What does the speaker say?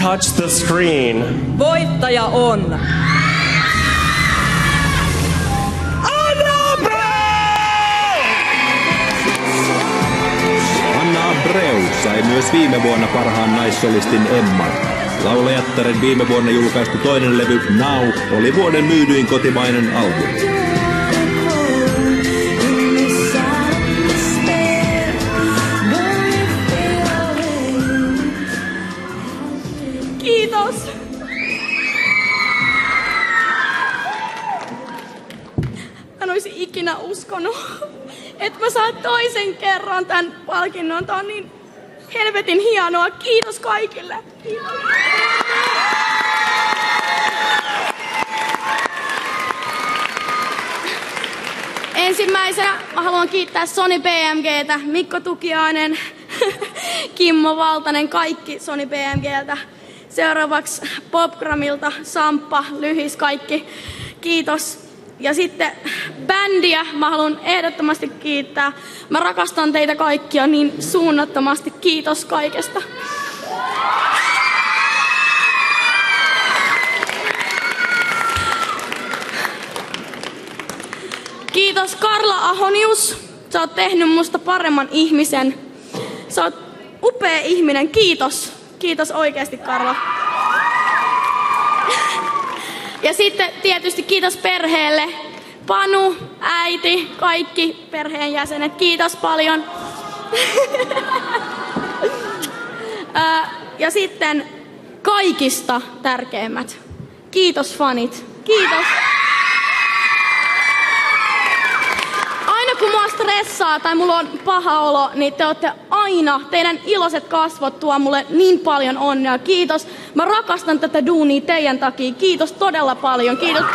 touch the screen. Voittaja on... Anna Abreu sai myös viime vuonna parhaan naissolistin Emman. Laulajattaren viime vuonna julkaistu toinen levy Now oli vuoden myydyin kotimainen albumi. Kiitos. Mä en olisi ikinä uskonut, että mä saan toisen kerran tämän palkinnon. Tää on niin helvetin hienoa. Kiitos kaikille. Kiitos. Ensimmäisenä mä haluan kiittää Sony BMG:tä, Mikko Tukiainen, Kimmo Valtanen, kaikki Sony BMG:ltä. Seuraavaksi Popgramilta, Samppa, Lyhis, kaikki. Kiitos. Ja sitten bändiä mä haluan ehdottomasti kiittää. Mä rakastan teitä kaikkia niin suunnattomasti. Kiitos kaikesta. Kiitos Karla Ahonius. Sä oot tehnyt musta paremman ihmisen. Sä oot upea ihminen. Kiitos. Kiitos oikeasti, Karla. Ja sitten tietysti kiitos perheelle. Panu, äiti, kaikki perheenjäsenet. Kiitos paljon. Ja sitten kaikista tärkeimmät. Kiitos fanit. Kiitos. Aina kun mua stressaa tai mulla on paha olo, niin te ootte aina, teidän iloiset kasvot tuo mulle niin paljon onnea. Kiitos. Mä rakastan tätä duunia teidän takia. Kiitos todella paljon. Kiitos.